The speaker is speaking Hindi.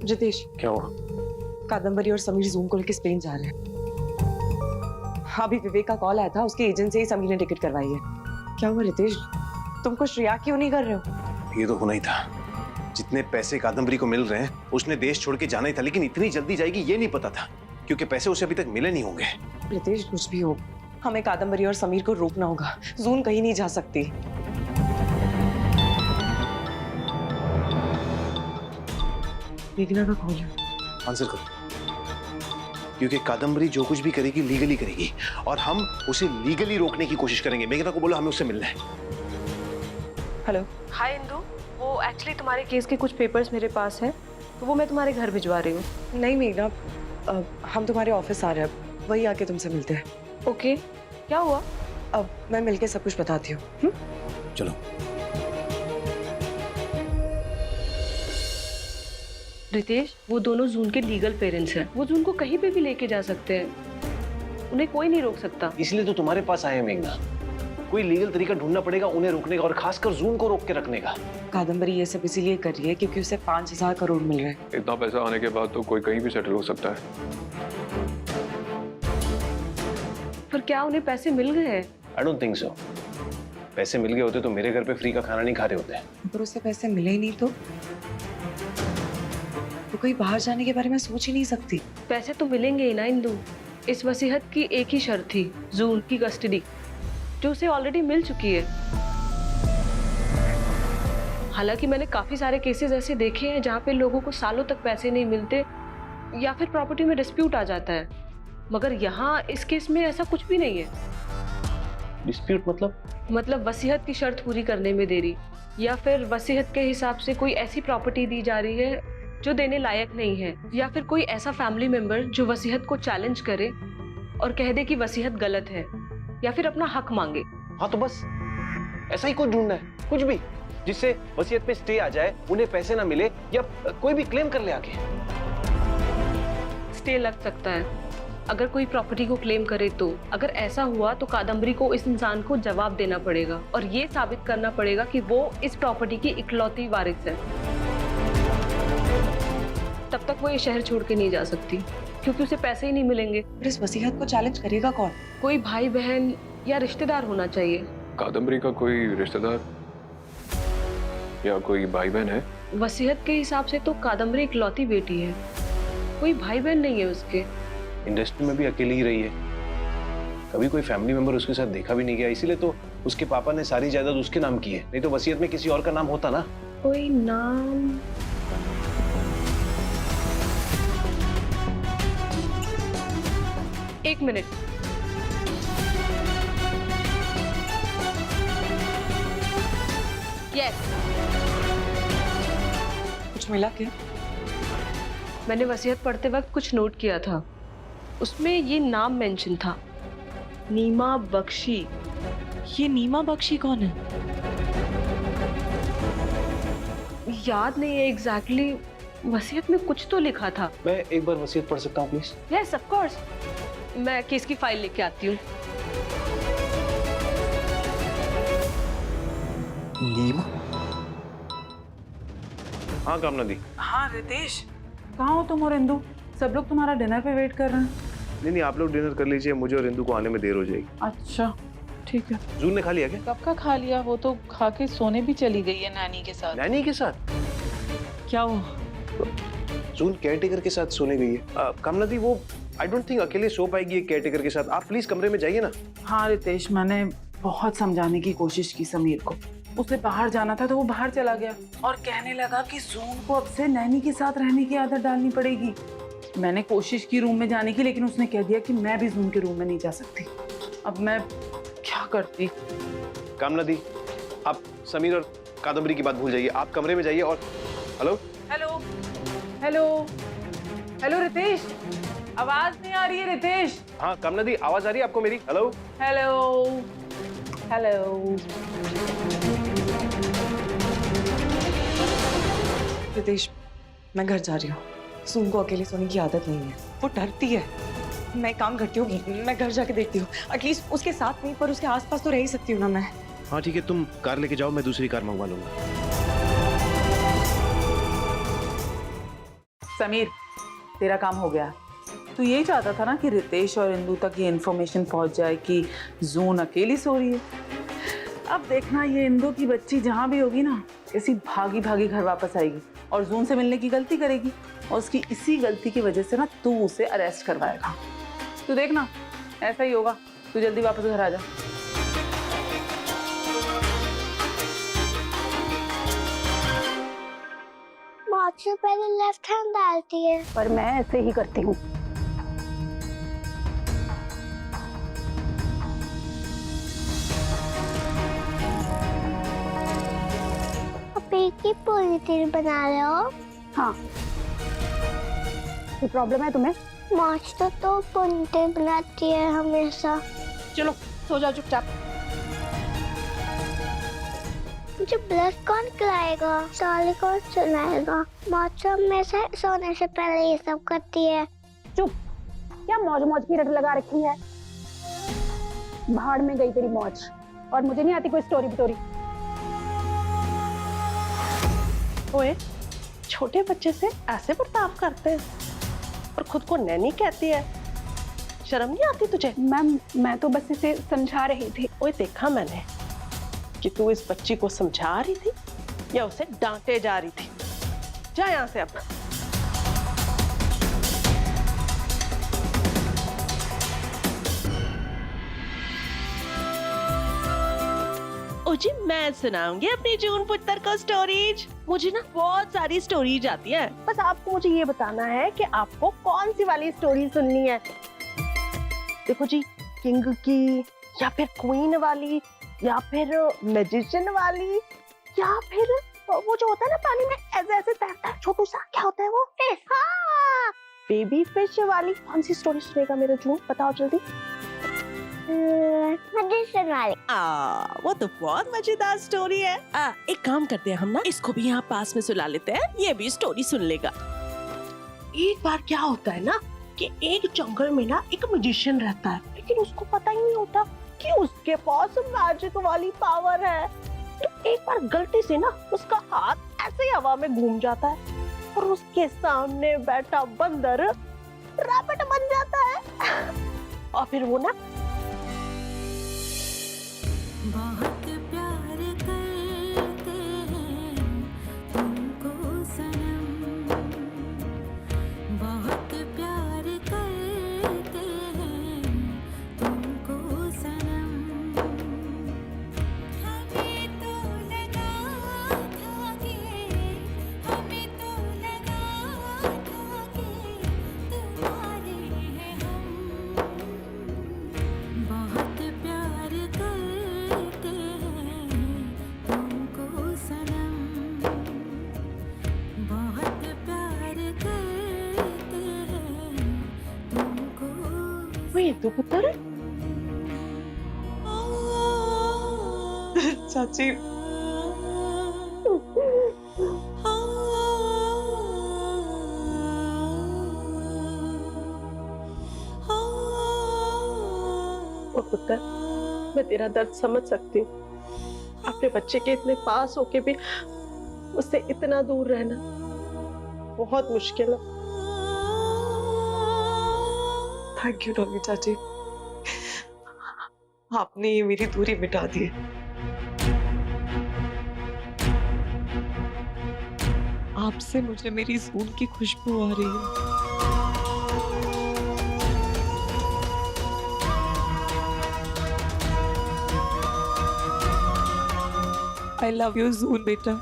रितेश, क्या हुआ? कादम्बरी और समीर जूम को लेकर स्पेन जा रहे हैं। अभी विवेक का कॉल आया था, उसकी एजेंट से ही समीर ने टिकट करवाई है। क्या हुआ रितेश, तुम कुछ रिया क्यों नहीं कर रहे हो? ये तो होना ही था। जितने पैसे कादम्बरी को मिल रहे हैं उसने देश छोड़ के जाना ही था, लेकिन इतनी जल्दी जाएगी ये नहीं पता था, क्योंकि पैसे उसे अभी तक मिले नहीं होंगे। रितेश, कुछ भी हो, हमें कादम्बरी और समीर को रोकना होगा। जून कहीं नहीं जा सकती। मेघना का कॉल है। आंसर करो, क्योंकि कादम्बरी जो कुछ भी करेगी लीगली करेगी और हम उसे लीगली रोकने की कोशिश करेंगे। मेघना को बोलो हमें उससे मिलना है। हेलो। हाय इंदु, वो एक्चुअली तुम्हारे केस के कुछ पेपर्स मेरे पास हैं, तो वो मैं तुम्हारे घर भिजवा रही हूँ। नहीं मेघना, हम तुम्हारे ऑफिस आ रहे हैं, वही आके तुमसे मिलते हैं। ओके, क्या हुआ? अब मैं मिलके सब कुछ बताती हूँ। चलो। रितेश, वो दोनों जून के लीगल पेरेंट्स हैं। वो जून को कहीं पे भी लेके जा सकते हैं, उन्हें कोई नहीं रोक सकता। इसलिए तो तुम्हारे पास आए हैं मेघना। कोई लीगल तरीका ढूंढना पड़ेगा उन्हें रोकने का, और खासकर जून को रोक के रखने का। कादम्बरी ये सब इसीलिए कर रही है क्योंकि उसे 5,000 करोड़ मिल रहे हैं। इतना पैसा आने के बाद तो कोई कहीं भी सेटल हो सकता है। पर क्या उन्हें पैसे मिल गए हैं? I don't think so. पैसे मिल गए होते तो मेरे घर पे फ्री का खाना नहीं खा रहे होते। अगर उसे पैसे मिले ही नहीं तो कोई बाहर जाने के बारे में सोच ही नहीं सकती। पैसे तो मिलेंगे ही ना इंदु। इस वसीयत की एक ही शर्त थी, जून की कस्टडी, जो उसे ऑलरेडी मिल चुकी है। हालांकि मैंने काफी सारे केसेस ऐसे देखे हैं जहाँ पे लोगों को सालों तक पैसे नहीं मिलते या फिर प्रॉपर्टी में डिस्प्यूट आ जाता है, मगर यहाँ इस केस में ऐसा कुछ भी नहीं है। डिस्प्यूट मतलब वसीयत की शर्त पूरी करने में देरी, या फिर वसीयत के हिसाब से कोई ऐसी प्रॉपर्टी दी जा रही है जो देने लायक नहीं है, या फिर कोई ऐसा फैमिली मेंबर जो वसीयत को चैलेंज करे और कह दे कि वसीयत गलत है, या फिर अपना हक मांगे। हाँ तो बस ऐसा ही कुछ ढूंढना है, कुछ भी जिससे वसीयत पे स्टे आ जाए, उन्हें पैसे ना मिले या कोई भी क्लेम कर ले आके। स्टे लग सकता है अगर कोई प्रॉपर्टी को क्लेम करे तो। अगर ऐसा हुआ तो कादम्बरी को इस इंसान को जवाब देना पड़ेगा और ये साबित करना पड़ेगा कि वो इस प्रॉपर्टी की इकलौती वारिस है। तब तक वो ये शहर छोड़ के नहीं जा सकती क्योंकि उसे पैसे ही नहीं मिलेंगे। पर इस वसीयत को चैलेंज करेगा कौन? कोई भाई बहन या रिश्तेदार होना चाहिए। कादम्बरी का कोई रिश्तेदार या कोई भाई बहन है? वसीयत के हिसाब से तो कादम्बरी इकलौती बेटी है, कोई भाई बहन नहीं है उसके। इंडस्ट्री में भी अकेली ही रही है, कभी कोई फैमिली मेंबर उसके साथ देखा भी नहीं गया, इसीलिए तो उसके पापा ने सारी जायदाद उसके नाम की है, नहीं तो वसीयत में किसी और का नाम होता ना। कोई नाम? एक मिनट, यस, कुछ मिला क्या? मैंने वसीयत पढ़ते वक्त कुछ नोट किया था, उसमें ये नाम मेंशन था, नीमा बख्शी। ये नीमा बख्शी कौन है? याद नहीं है एग्जैक्टली, वसीयत में कुछ तो लिखा था। मैं एक बार वसीयत पढ़ सकता हूँ प्लीज? यस ऑफ कोर्स, मैं केस की फाइल लेके आती हूँ। नीमा? हाँ कामना दी। हाँ रितेश, कहाँ हो तुम और इंदु? सब लोग तुम्हारा डिनर पे वेट कर रहे हैं। नहीं, आप लोग डिनर कर लीजिए, मुझे और इंदु को आने में देर हो जाएगी। अच्छा ठीक है। जून ने खा लिया क्या? कब का खा लिया, वो तो खा के सोने भी चली गई है नानी के साथ। नैनी के साथ? क्या हो? जून केयरटेकर के साथ सोने गई है। कामना दी, वो आई डोंट थिंक अकेले सो पाएगी केयरटेकर के साथ। आप प्लीज कमरे में जाइए ना। हाँ रितेश, मैंने बहुत समझाने की कोशिश की समीर को, उसे बाहर जाना था तो वो बाहर चला गया और कहने लगा कि जून को अब से नैनी के साथ रहने की आदत डालनी पड़ेगी। मैंने कोशिश की रूम में जाने की, लेकिन उसने कह दिया कि मैं भी जून के रूम में नहीं जा सकती। अब मैं क्या करती? कामना दी, आप समीर और कादम्बरी की बात भूल जाइए, आप कमरे में जाइए। और hello hello hello hello Ritesh, आवाज नहीं आ रही है रितेश। हाँ कामना दी, आवाज आ रही है आपको मेरी? Hello hello hello. रितेश, मैं घर जा रही हूँ। सूम को अकेले सोने की आदत नहीं है, वो डरती है। मैं काम करती हूँ, मैं घर जाके देखती हूँ। एटलीस्ट उसके साथ नहीं पर उसके आसपास तो रह ही सकती हूँ ना मैं। हाँ ठीक है, तुम कार लेके जाओ, मैं दूसरी कार मंगवा लूंगा। समीर, तेरा काम हो गया। तू यही चाहता था ना कि रितेश और इंदु तक ये इन्फॉर्मेशन पहुंच जाए कि जून अकेली सो रही है। अब देखना ये इंदु की बच्ची जहां भी होगी ना, ऐसी भागी भागी घर वापस आएगी और जून से मिलने की गलती करेगी, और उसकी इसी गलती की वजह से ना तू उसे अरेस्ट करवाएगा। तू देखना ऐसा ही होगा। तू जल्दी वापस घर आ जा। मार्च पहले लेफ्ट हैंड डालती है, पर मैं ऐसे ही करती हूँ। अभी की पूरी तेल बना रहे हो? हाँ, कोई प्रॉब्लम है तुम्हें? मार्च तो पूरी तेल बनाती है हमेशा। चलो सो जाओ चुपचाप। मुझे ब्लड कौन खिलाएगा? साली कौन सुनाएगा? मार्च में से सोने से पहले ये सब करती है। चुप, क्या मौज मौज की रट लगा रखी है? भाड़ में गई तेरी मौज, और मुझे नहीं आती कोई स्टोरी बिटोरी। ओए, छोटे बच्चे से ऐसे बर्ताव करते हैं और खुद को नैनी कहती है, शर्म नहीं आती तुझे? मैम, मैं तो बस इसे समझा रही थी। ओए, देखा मैंने कि तू इस बच्ची को समझा रही थी या उसे डांटे जा रही थी। जा यहाँ से अब। ओ जी, मैं सुनाऊंगी अपनी जून पुत्र को स्टोरीज। मुझे ना बहुत सारी स्टोरीज आती है, बस आपको मुझे ये बताना है कि आपको कौन सी वाली स्टोरी सुननी है। देखो जी, किंग की या फिर क्वीन वाली या फिर मैजिशियन वाली या फिर वो जो होता है ना पानी में ऐसे ऐसे तैरता है छोटू सा, क्या होता है वो? फिश। हाँ, बेबी फिश वाली। कौन सी स्टोरी सुनेगा मेरा जून? बताओ जल्दी। मैजिशियन वाली। वो तो बहुत मजेदार स्टोरी है। एक काम करते हैं हम ना, इसको भी यहाँ पास में सुला लेते हैं, ये भी स्टोरी सुन लेगा। एक बार क्या होता है ना कि एक जंगल में ना एक मैजिशियन रहता है, लेकिन उसको पता ही नहीं होता कि उसके पास मैजिक वाली पावर है। तो एक बार गलती से ना उसका हाथ ऐसे ही हवा में घूम जाता है और उसके सामने बैठा बंदर रैबिट बन जाता है। और फिर वो ना बहुत प्यार करते हैं तुमको सनम, बहुत प्यार करते हैं तुमको सनम, हमें तो लगा था कि हमें तो लगा था कि तुम्हारे हैं हम, बहुत प्यार करते हैं तुमको सनम, बहुत प्यार करते हैं तुमको। वही तो पुत्र। चाची, ओ पुत्र, मैं तेरा दर्द समझ सकती हूँ। अपने बच्चे के इतने पास होके भी उससे इतना दूर रहना बहुत मुश्किल है। थैंक यू डॉली चाची, आपने ये मेरी दूरी मिटा दी। आपसे मुझे मेरी जून की खुशबू आ रही है। I love you, जून बेटा।